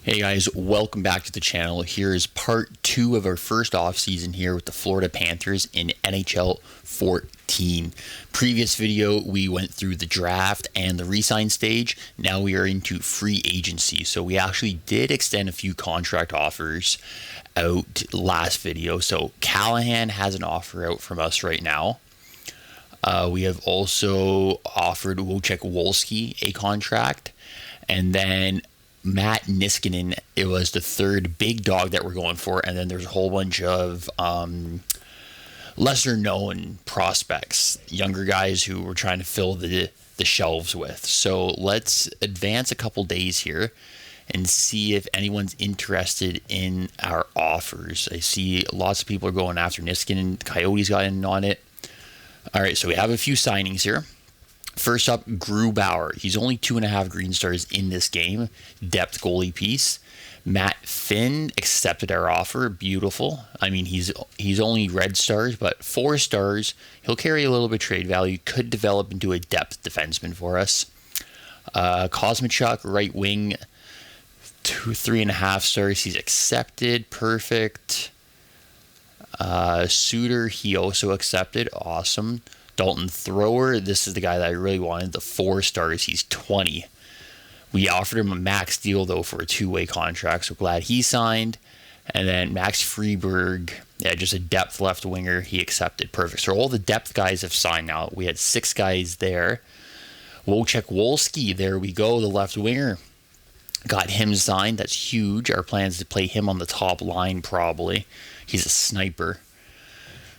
Hey guys, welcome back to the channel. Here is part 2 of our first offseason here with the Florida Panthers in NHL 14. Previous video, we went through the draft and the re-sign stage. Now we are into free agency. So we actually did extend a few contract offers out last video. So Callahan has an offer out from us right now. We have also offered Wojciech Wolski a contract. And then Matt Niskanen, it was the third big dog that we're going for, and then there's a whole bunch of lesser known prospects, younger guys who we're trying to fill the shelves with. So let's advance a couple days here and see if anyone's interested in our offers. I see lots of people are going after Niskanen. Coyotes got in on it. All right, so we have a few signings here. First up, Grubauer. He's only 2.5 green stars in this game. Depth goalie piece. Matt Finn accepted our offer. Beautiful. I mean, he's only red stars, but 4 stars. He'll carry a little bit of trade value. Could develop into a depth defenseman for us. Kosmachuk, right wing, 3.5 stars. He's accepted. Perfect. Suter, he also accepted. Awesome. Dalton Thrower, this is the guy that I really wanted, the 4 stars. He's 20. We offered him a max deal, though, for a 2-way contract, so glad he signed. And then Max Freeberg, just a depth left winger, he accepted. Perfect. So all the depth guys have signed now. We had 6 guys there. Wojciech Wolski, there we go, the left winger. Got him signed. That's huge. Our plan is to play him on the top line, probably. He's a sniper.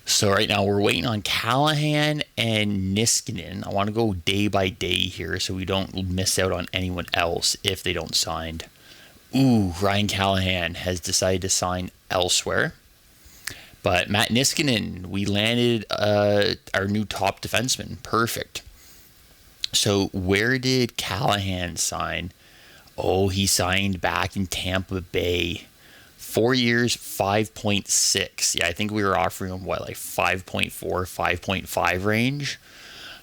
So right now we're waiting on Callahan and Niskanen. I want to go day by day here so we don't miss out on anyone else if they don't sign. Ooh, Ryan Callahan has decided to sign elsewhere. But Matt Niskanen, we landed our new top defenseman. Perfect. So where did Callahan sign? Oh, he signed back in Tampa Bay. 4 years, 5.6. Yeah, I think we were offering him, like 5.4, 5.5 range.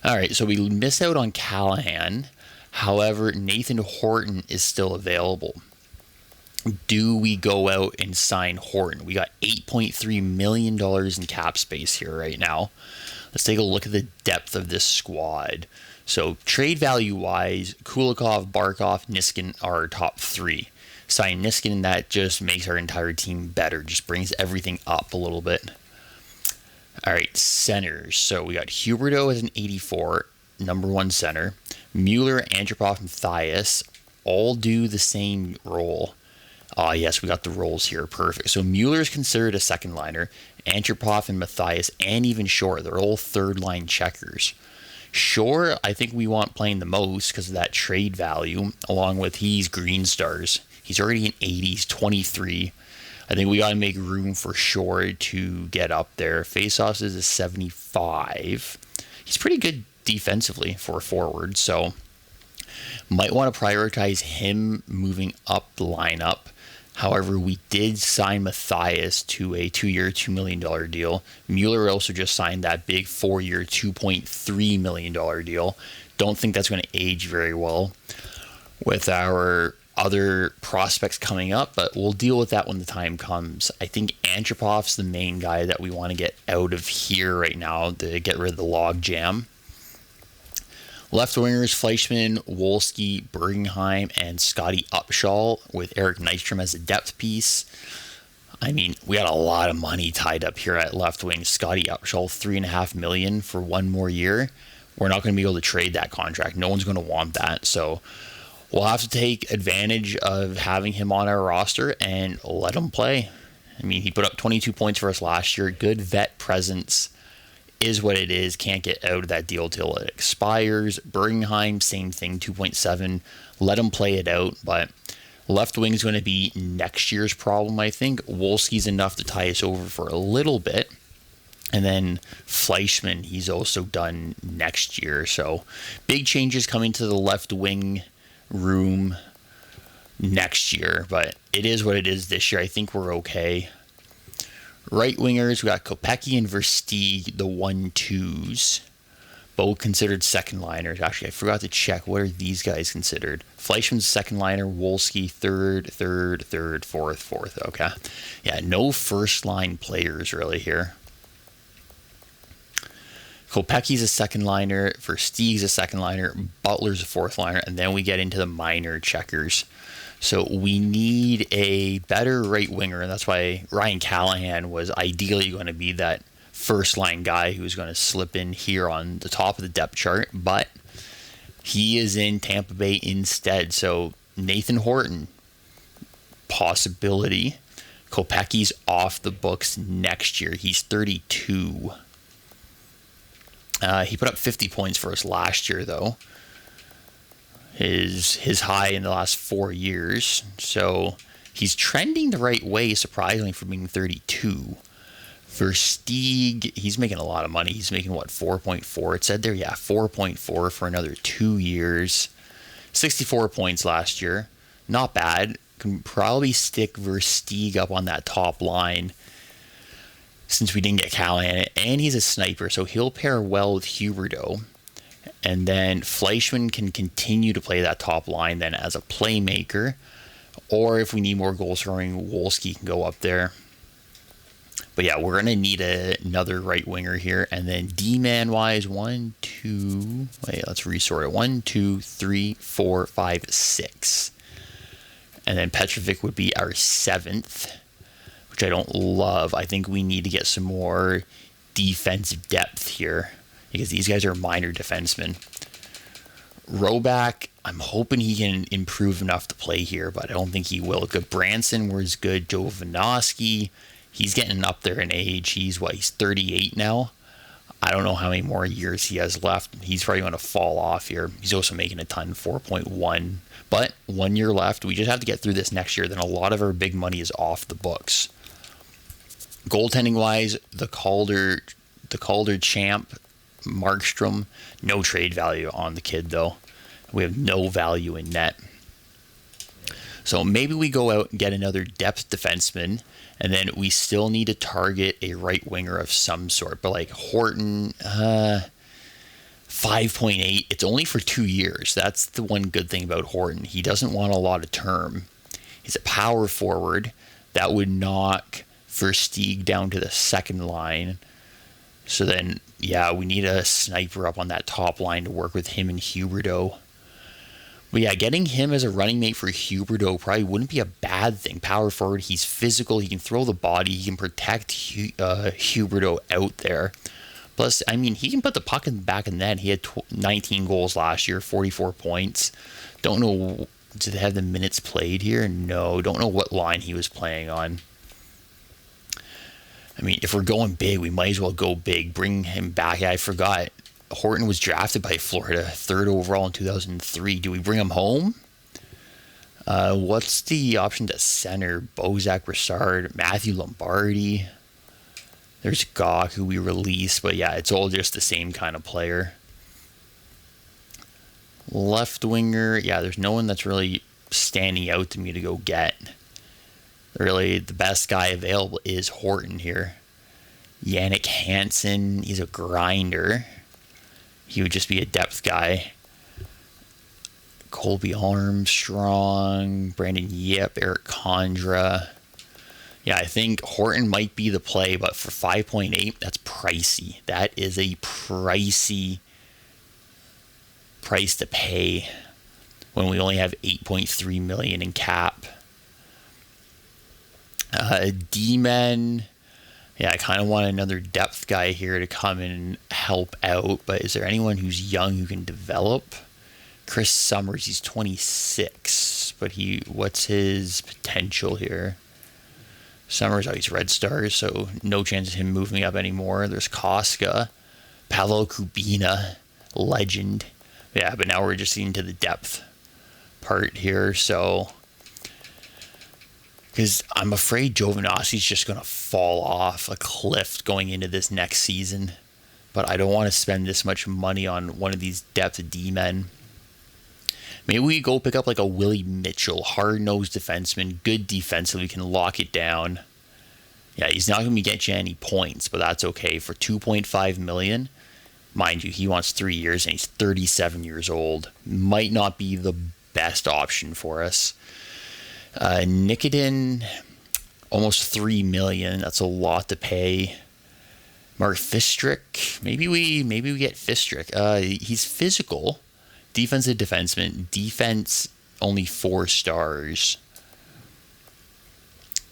All right, so we missed out on Callahan. However, Nathan Horton is still available. Do we go out and sign Horton? We got $8.3 million in cap space here right now. Let's take a look at the depth of this squad. So trade value-wise, Kulikov, Barkov, Niskanen are our top 3. Sign Niskanen, that just makes our entire team better. Just brings everything up a little bit. All right, centers. So we got Huberdeau as an 84, number 1 center. Mueller, Antropov, and Mathias all do the same role. Yes, we got the roles here. Perfect. So Mueller is considered a second liner. Antropov and Mathias, and even Shore, they're all third line checkers. Shore, I think we want playing the most because of that trade value, along with he's green stars. He's already in 80s, 23. I think we got to make room for Shore to get up there. Faceoffs is a 75. He's pretty good defensively for a forward, so might want to prioritize him moving up the lineup. However, we did sign Mathias to a 2-year, $2 million deal. Mueller also just signed that big 4-year, $2.3 million deal. Don't think that's going to age very well with our other prospects coming up, but we'll deal with that when the time comes. I think Antropov's the main guy that we want to get out of here right now to get rid of the log jam. Left wingers, Fleischmann, Wolski, Bergenheim, and Scotty Upshall with Eric Nystrom as a depth piece. I mean, we got a lot of money tied up here at left wing. Scotty Upshall, $3.5 million for 1 more year. We're not going to be able to trade that contract. No one's going to want that, so we'll have to take advantage of having him on our roster and let him play. I mean, he put up 22 points for us last year. Good vet presence is what it is. Can't get out of that deal till it expires. Bergenheim, same thing, 2.7. Let him play it out, but left wing is going to be next year's problem, I think. Wolski's enough to tie us over for a little bit. And then Fleischmann, he's also done next year. So big changes coming to the left wing room next year, but it is what it is this year. I think we're okay. Right wingers, we got Kopecky and Versteeg, the 1-2s. Both considered second liners. Actually, I forgot to check. What are these guys considered? Fleischman's second liner. Wolski third, fourth. Okay. Yeah, no first line players really here. Kopecky's a second liner. Versteeg's a second liner. Butler's a fourth liner. And then we get into the minor checkers. So we need a better right winger. And that's why Ryan Callahan was ideally going to be that first line guy who's going to slip in here on the top of the depth chart, but he is in Tampa Bay instead. So Nathan Horton, possibility. Kopecky's off the books next year. He's 32. He put up 50 points for us last year, though. His high in the last 4 years. So he's trending the right way, surprisingly, for being 32. Versteeg, he's making a lot of money. He's making, 4.4? It said there, 4.4 for another 2 years. 64 points last year. Not bad. Can probably stick Versteeg up on that top line since we didn't get Callahan. And he's a sniper, so he'll pair well with Huberdeau. And then Fleischman can continue to play that top line then as a playmaker. Or if we need more goal scoring, Wolski can go up there. But yeah, we're going to need another right winger here. And then D-man wise, let's resort it. 1, 2, 3, 4, 5, 6. And then Petrovic would be our 7th, which I don't love. I think we need to get some more defensive depth here because these guys are minor defensemen. Roback, I'm hoping he can improve enough to play here, but I don't think he will. Good Branson was good. Joe Vanoski, he's getting up there in age. He's 38 now. I don't know how many more years he has left. He's probably going to fall off here. He's also making a ton, 4.1. But 1 year left. We just have to get through this next year. Then a lot of our big money is off the books. Goaltending-wise, the Calder champ, Markstrom, no trade value on the kid, though. We have no value in net. So maybe we go out and get another depth defenseman, and then we still need to target a right winger of some sort. But like Horton, 5.8, it's only for 2 years. That's the one good thing about Horton. He doesn't want a lot of term. He's a power forward. That would knock Versteeg down to the second line. So then, we need a sniper up on that top line to work with him and Huberdeau. But getting him as a running mate for Huberdeau probably wouldn't be a bad thing. Power forward, he's physical, he can throw the body, he can protect Huberdeau out there. Plus, he can put the puck in the back of the net. He had 19 goals last year, 44 points. Don't know, did they have the minutes played here? No, don't know what line he was playing on. If we're going big, we might as well go big. Bring him back. I forgot. Horton was drafted by Florida, 3rd overall in 2003. Do we bring him home? What's the options at center? Bozak, Brassard, Matthew Lombardi. There's Gawk, who we released, but it's all just the same kind of player. Left winger, there's no one that's really standing out to me to go get. Really, the best guy available is Horton here. Yannick Hansen, he's a grinder. He would just be a depth guy. Colby Armstrong, Brandon Yip, Eric Condra. I think Horton might be the play, but for 5.8, that's pricey. That is a pricey price to pay when we only have $8.3 million in cap. D-men, I kind of want another depth guy here to come in and help out, but is there anyone who's young who can develop? Chris Summers, he's 26, but what's his potential here? Summers, he's Red Stars, so no chance of him moving up anymore. There's Koska, Pavel Kubina, legend. But now we're just into the depth part here, so because I'm afraid Jovanovski's just going to fall off a cliff going into this next season. But I don't want to spend this much money on one of these depth D-men. Maybe we go pick up like a Willie Mitchell, hard-nosed defenseman, good defensively, we can lock it down. He's not going to get you any points, but that's okay. For $2.5 million, Mind you, he wants 3 years and he's 37 years old. Might not be the best option for us. Nikitin, almost $3 million. That's a lot to pay. Mark Fistrick. Maybe we get Fistrick. He's physical. Defensive defenseman. Defense only 4 stars.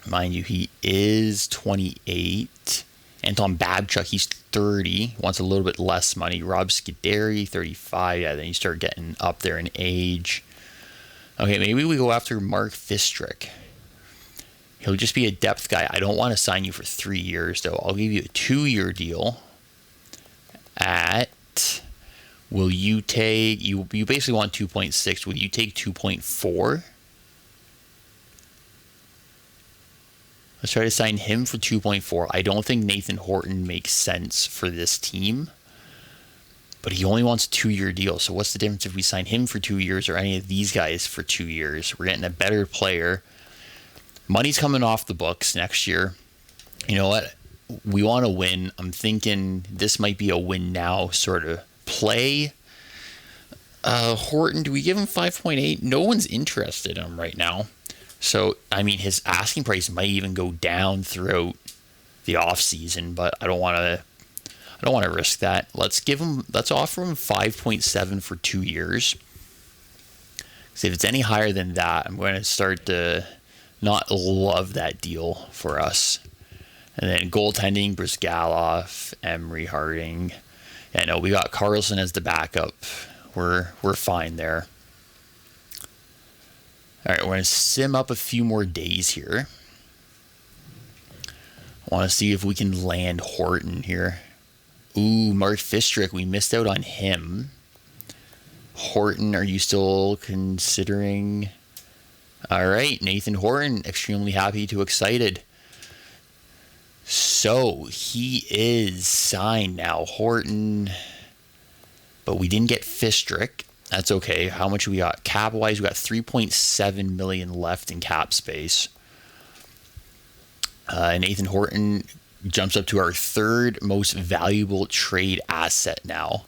Mind you, he is 28. Anton Babchuk, he's 30. Wants a little bit less money. Rob Scuderi, 35. Yeah, then you start getting up there in age. Okay, maybe we go after Mark Fistrick. He'll just be a depth guy. I don't want to sign you for 3 years, though. I'll give you a 2-year deal at... Will you take... You basically want 2.6. Will you take 2.4? Let's try to sign him for 2.4. I don't think Nathan Horton makes sense for this team. But he only wants a 2-year deal. So what's the difference if we sign him for 2 years or any of these guys for 2 years? We're getting a better player. Money's coming off the books next year. You know what? We want to win. I'm thinking this might be a win now sort of play. Horton, do we give him 5.8? No one's interested in him right now. So, I mean, his asking price might even go down throughout the offseason, but I don't want to risk that. Let's offer him 5.7 for 2 years. Because if it's any higher than that, I'm going to start to not love that deal for us. And then goaltending, Brizgalov, Emery, Harding. Yeah, no, we got Carlson as the backup. We're fine there. All right, we're going to sim up a few more days here. I want to see if we can land Horton here. Ooh, Mark Fistrick, we missed out on him. Horton, are you still considering? All right, Nathan Horton, extremely happy to excited. So, he is signed now, Horton. But we didn't get Fistrick. That's okay. How much we got? Cap-wise, we got $3.7 million left in cap space. Nathan Horton jumps up to our 3rd most valuable trade asset now.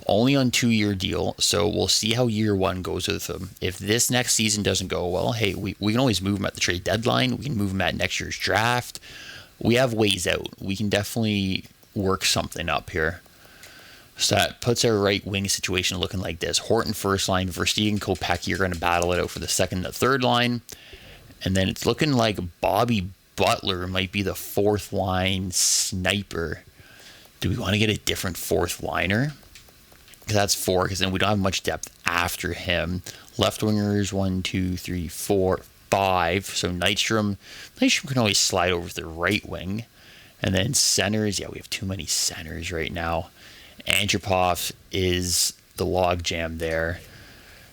Only on 2-year deal, so we'll see how year 1 goes with him. If this next season doesn't go well, hey, we can always move him at the trade deadline. We can move him at next year's draft. We have ways out. We can definitely work something up here. So that puts our right wing situation looking like this. Horton first line, Versteeg and Kopecky are going to battle it out for the 2nd and 3rd line. And then it's looking like Bobby Butler might be the 4th line sniper. Do we want to get a different 4th liner? Because that's 4, because then we don't have much depth after him. Left wingers, 1, 2, 3, 4, 5. So Nystrom can always slide over to the right wing. And then centers, yeah, we have too many centers right now. Antropov is the logjam there.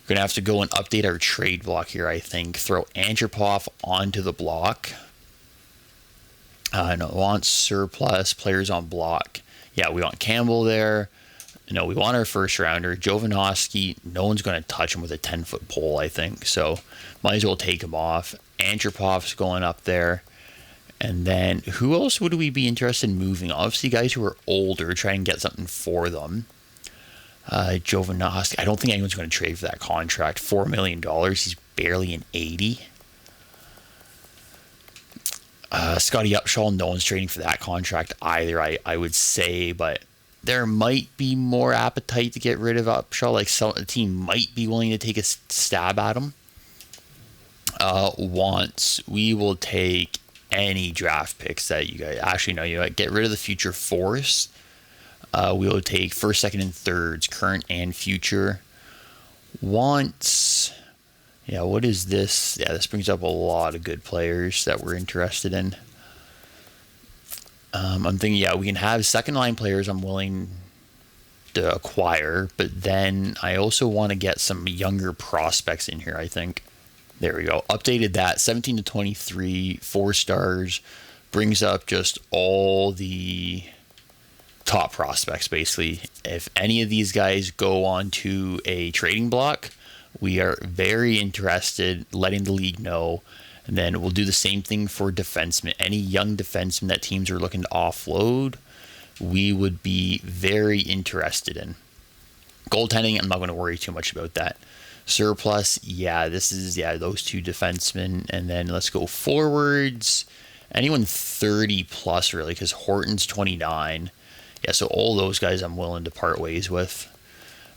We're going to have to go and update our trade block here, I think. Throw Antropov onto the block. No, we want surplus players on block. Yeah, we want Campbell there. No, we want our first rounder. Jovanovski, no one's going to touch him with a 10-foot pole, I think. So might as well take him off. Antropov's going up there. And then who else would we be interested in moving? Obviously, guys who are older, try and get something for them. Jovanovski, I don't think anyone's going to trade for that contract. $4 million. He's barely an 80. Scotty Upshall, no one's trading for that contract either, I would say. But there might be more appetite to get rid of Upshall. Like a team might be willing to take a stab at him. Wants, we will take any draft picks that you guys actually know. You get rid of the future force. We will take first, second, and thirds, current and future. Wants, yeah, what is this? Yeah, this brings up a lot of good players that we're interested in. I'm thinking, yeah, we can have second line players I'm willing to acquire, but then I also want to get some younger prospects in here, I think. There we go. Updated that. 17 to 23, 4 stars. Brings up just all the top prospects, basically. If any of these guys go on to a trading block, we are very interested, letting the league know. And then we'll do the same thing for defensemen. Any young defensemen that teams are looking to offload, we would be very interested in. Goaltending, I'm not going to worry too much about that. Surplus, this is those two defensemen. And then let's go forwards. Anyone 30 plus, really, because Horton's 29. Yeah, so all those guys I'm willing to part ways with.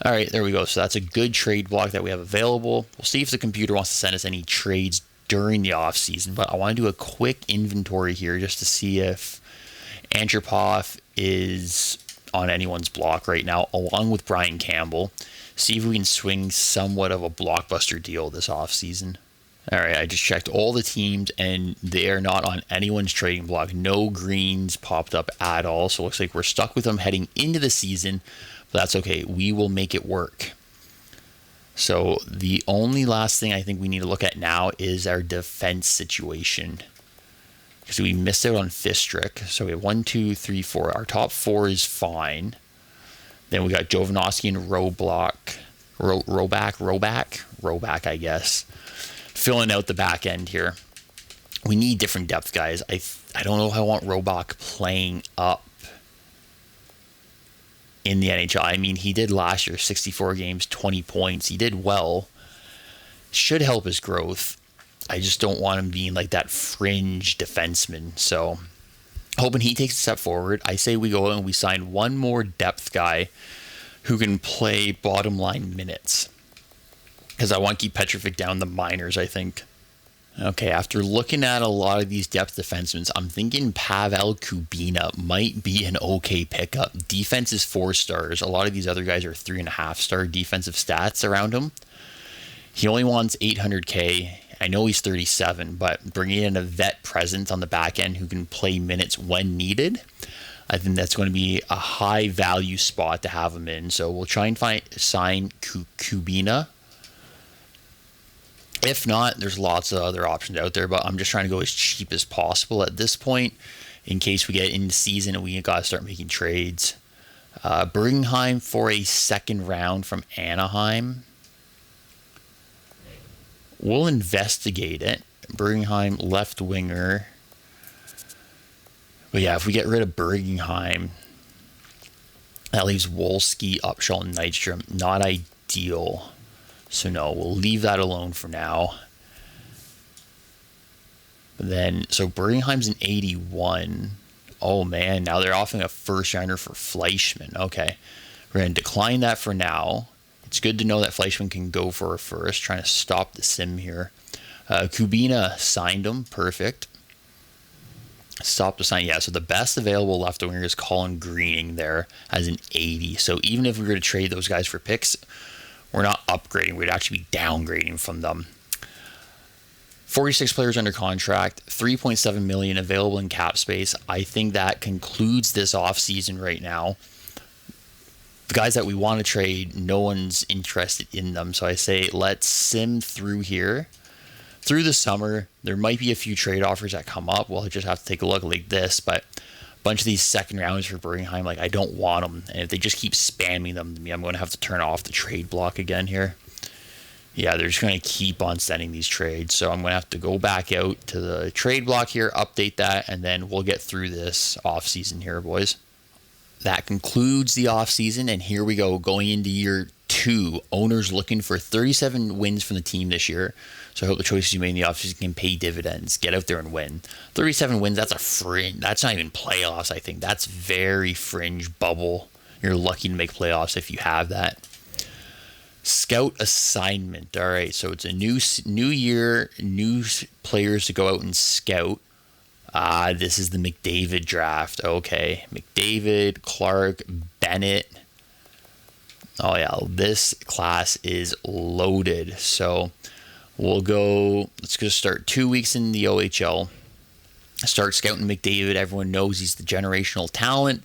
All right, there we go. So that's a good trade block that we have available. We'll see if the computer wants to send us any trades during the off season, but I want to do a quick inventory here just to see if Antropov is on anyone's block right now, along with Brian Campbell. See if we can swing somewhat of a blockbuster deal this offseason. All right, I just checked all the teams, and they are not on anyone's trading block. No greens popped up at all, so it looks like we're stuck with them heading into the season, but that's okay. We will make it work. So the only last thing I think we need to look at now is our defense situation, because we missed out on Fistrick. So we have 1, 2, 3, 4. Our top 4 is fine. Then we got Jovanovski and Roback, I guess, filling out the back end here. We need different depth, guys. I don't know if I want Roback playing up in the NHL. I mean, he did last year, 64 games, 20 points. He did well. Should help his growth. I just don't want him being like that fringe defenseman. So hoping he takes a step forward. I say we go and we sign one more depth guy who can play bottom line minutes, because I want to keep Petrovic down the minors, I think. Okay, after looking at a lot of these depth defensemen, I'm thinking Pavel Kubina might be an okay pickup. Defense is 4 stars. A lot of these other guys are 3.5-star defensive stats around him. He only wants $800K. I know he's 37, but bringing in a vet presence on the back end who can play minutes when needed, I think that's going to be a high value spot to have him in. So we'll try and sign Kubina. If not, there's lots of other options out there, but I'm just trying to go as cheap as possible at this point in case we get into season and we got to start making trades. Bergenheim for a second round from Anaheim. We'll investigate it. Bergenheim, left winger. But yeah, if we get rid of Bergenheim, that leaves Wolski, Upshall, and Nystrom. Not ideal. So no, we'll leave that alone for now. But then, so Bergenheim's an 81. Oh man, now they're offering a first rounder for Fleischmann. Okay, we're going to decline that for now. It's good to know that Fleischmann can go for a first. Trying to stop the sim here. Kubina signed him. Perfect. Stop the sign. Yeah, so the best available left winger is Colin Greening there as an 80. So even if we were to trade those guys for picks, we're not upgrading. We'd actually be downgrading from them. 46 players under contract, $3.7 million available in cap space. I think that concludes this offseason right now. The guys that we want to trade, no one's interested in them. So I say let's sim through here. Through the summer, there might be a few trade offers that come up. We'll just have to take a look like this. But a bunch of these second rounds for Bergenheim, like I don't want them. And if they just keep spamming them to me, I'm going to have to turn off the trade block again here. Yeah, they're just going to keep on sending these trades. So I'm going to have to go back out to the trade block here, update that, and then we'll get through this offseason here, boys. That concludes the offseason, and here we go, going into year 2. Owners looking for 37 wins from the team this year. So I hope the choices you made in the offseason can pay dividends. Get out there and win. 37 wins, that's a fringe. That's not even playoffs, I think. That's very fringe bubble. You're lucky to make playoffs if you have that. Scout assignment. All right, so it's a new year, new players to go out and scout. This is the McDavid draft. Okay, McDavid, Clark, Bennett. Oh yeah, this class is loaded. So we'll go. Let's just start 2 weeks in the OHL. Start scouting McDavid. Everyone knows he's the generational talent.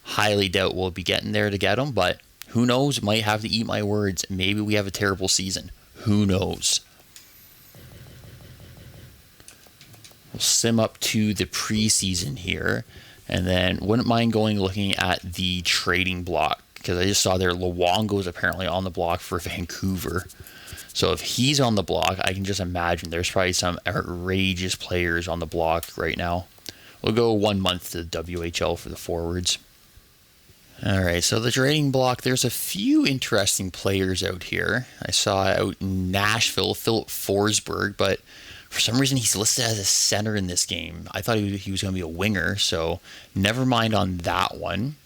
Highly doubt we'll be getting there to get him, but who knows? Might have to eat my words. Maybe we have a terrible season. Who knows? We'll sim up to the preseason here, and then wouldn't mind looking at the trading block, because I just saw there Luongo is apparently on the block for Vancouver. So if he's on the block, I can just imagine there's probably some outrageous players on the block right now. We'll go 1 month to the WHL for the forwards. All right, so the trading block, there's a few interesting players out here. I saw out in Nashville, Philip Forsberg, but for some reason he's listed as a center in this game. I thought he was going to be a winger, so never mind on that one.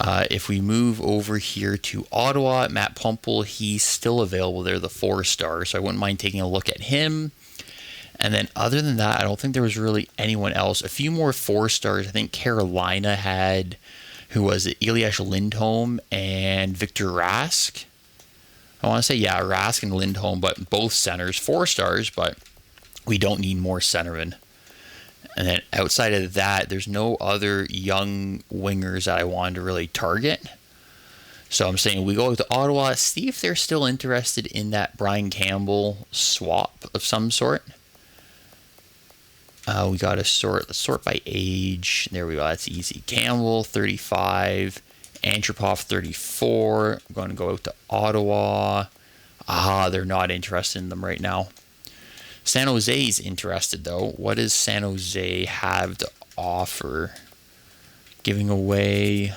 If we move over here to Ottawa, Matt Pumple, he's still available there, the 4-star, so I wouldn't mind taking a look at him. And then other than that, I don't think there was really anyone else. A few more 4-stars. I think Carolina had, who was it, Elias Lindholm and Victor Rask. I want to say, yeah, Rask and Lindholm, but both centers, 4-stars, but we don't need more centermen. And then outside of that, there's no other young wingers that I wanted to really target. So I'm saying we go to Ottawa, see if they're still interested in that Brian Campbell swap of some sort. We got to sort. Let's sort by age. There we go. That's easy. Campbell, 35. Antropov, 34. I'm going to go out to Ottawa. They're not interested in them right now. San Jose's interested, though. What does San Jose have to offer? Giving away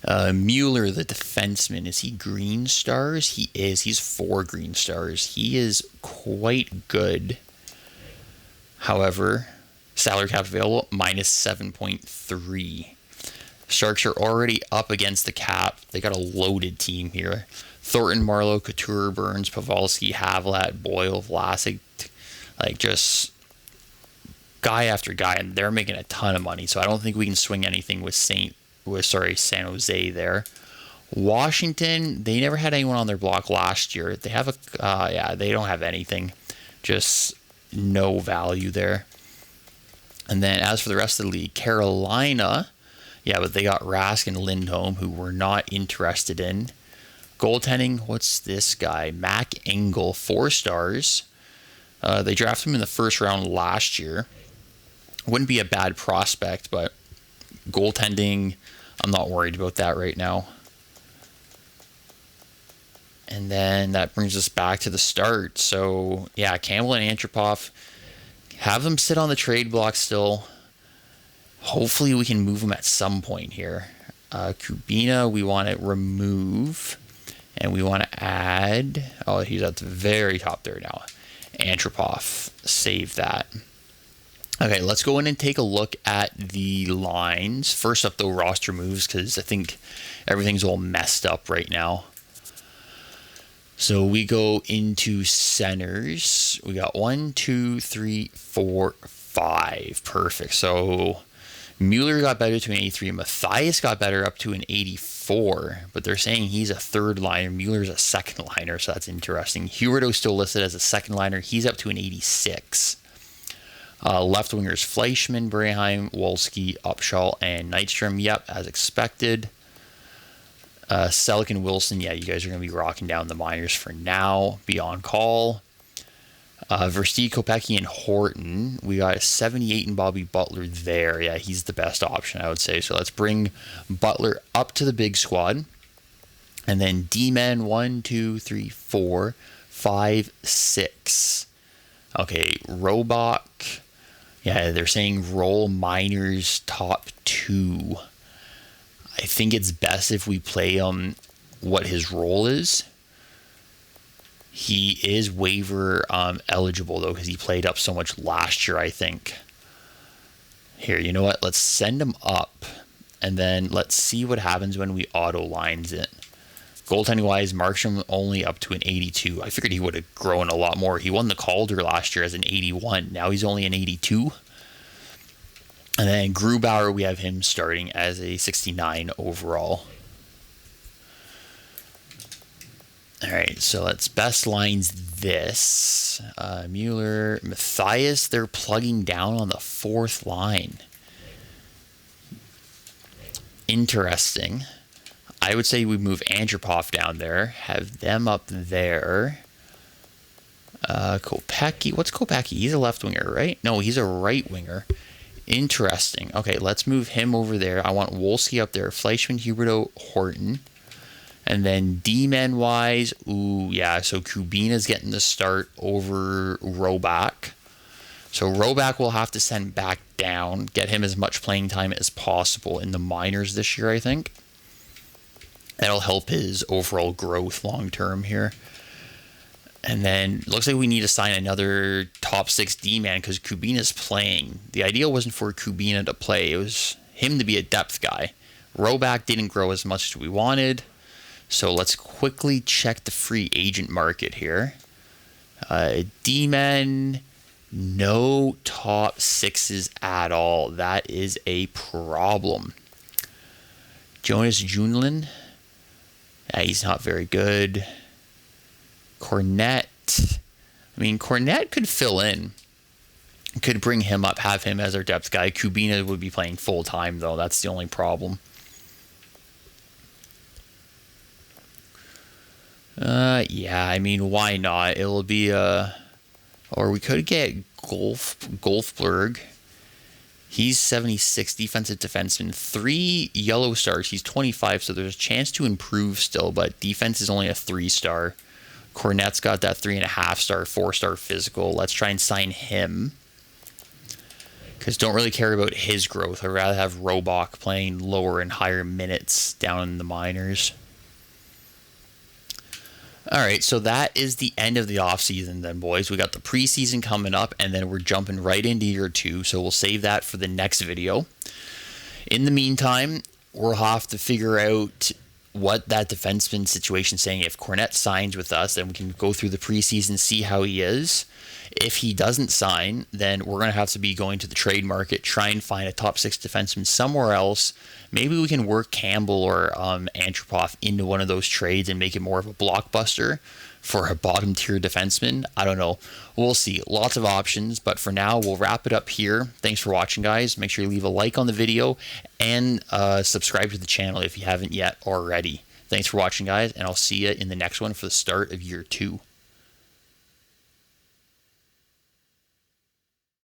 Mueller, the defenseman. Is he green stars? He is. He's 4 green stars. He is quite good. However, salary cap available, minus 7.3. Sharks are already up against the cap. They got a loaded team here. Thornton, Marleau, Couture, Burns, Pavelski, Havlat, Boyle, Vlasic, like just guy after guy, and they're making a ton of money. So I don't think we can swing anything with San Jose there. Washington, they never had anyone on their block last year. They have they don't have anything. Just no value there. And then as for the rest of the league, Carolina, but they got Rask and Lindholm, who we're not interested in. Goaltending, what's this guy? Mac Engel, 4-stars. They drafted him in the first round last year. Wouldn't be a bad prospect, but goaltending, I'm not worried about that right now. And then that brings us back to the start. So, Campbell and Antropov, have them sit on the trade block still. Hopefully we can move them at some point here. Kubina, we want to remove. And we want to add. Oh, he's at the very top there now. Antropov, save that. Okay, let's go in and take a look at the lines. First up, though, roster moves, because I think everything's all messed up right now. So we go into centers. We got 1, 2, 3, 4, 5. Perfect. So Mueller got better to an 83. Matthias got better up to an 84. But they're saying he's a third liner. Mueller's a second liner, so that's interesting. Huberdeau's still listed as a second liner. He's up to an 86. Left wingers Fleischmann, Breheim, Wolski, Upshaw, and Nystrom. Yep, as expected. Selleck and Wilson, you guys are going to be rocking down the minors for now. Be on call. Versteeg, Kopecky, and Horton. We got a 78 and Bobby Butler there. Yeah, he's the best option, I would say. So let's bring Butler up to the big squad. And then D-men, 1, 2, 3, 4, 5, 6. Okay, Robach. Yeah, they're saying roll minors top 2. I think it's best if we play him what his role is. He is waiver eligible, though, because he played up so much last year, I think. Here, you know what? Let's send him up, and then let's see what happens when we auto lines it. Goaltending-wise, Markstrom only up to an 82. I figured he would have grown a lot more. He won the Calder last year as an 81. Now he's only an 82. And then Grubauer, we have him starting as a 69 overall. All right, so let's best lines this. Mueller, Matthias, they're plugging down on the 4th line. Interesting. I would say we move Antropov down there, have them up there. Kopecky, what's Kopecky? He's a left winger, right? No, he's a right winger. Interesting. Okay, let's move him over there. I want Wolski up there. Fleischmann, Huberdeau, Horton. And then D-men wise, so Kubina's getting the start over Robach. So Roback will have to send back down, get him as much playing time as possible in the minors this year, I think. That'll help his overall growth long term here. And then looks like we need to sign another top 6 D-man because Kubina's playing. The idea wasn't for Kubina to play. It was him to be a depth guy. Roback didn't grow as much as we wanted. So let's quickly check the free agent market here. D-men, no top 6s at all. That is a problem. Jonas Junlin, he's not very good. Cornette, Cornette could fill in. Could bring him up, have him as our depth guy. Kubina would be playing full time though. That's the only problem. Yeah, why not? It'll be or we could get Golfberg. He's 76 defensive defenseman, 3 yellow stars. He's 25, so there's a chance to improve still, but defense is only a 3-star. Cornette's got that 3.5-star, 4-star physical. Let's try and sign him. Because don't really care about his growth. I'd rather have Roback playing lower and higher minutes down in the minors. All right, so that is the end of the offseason then, boys. We got the preseason coming up, and then we're jumping right into year 2, so we'll save that for the next video. In the meantime, we'll have to figure out what that defenseman situation is saying. If Cornette signs with us, then we can go through the preseason, see how he is. If he doesn't sign, then we're going to have to be going to the trade market, try and find a top 6 defenseman somewhere else. Maybe we can work Campbell or Antropov into one of those trades and make it more of a blockbuster for a bottom tier defenseman. I don't know. We'll see. Lots of options, but for now, we'll wrap it up here. Thanks for watching, guys. Make sure you leave a like on the video and subscribe to the channel if you haven't yet already. Thanks for watching, guys, and I'll see you in the next one for the start of year 2.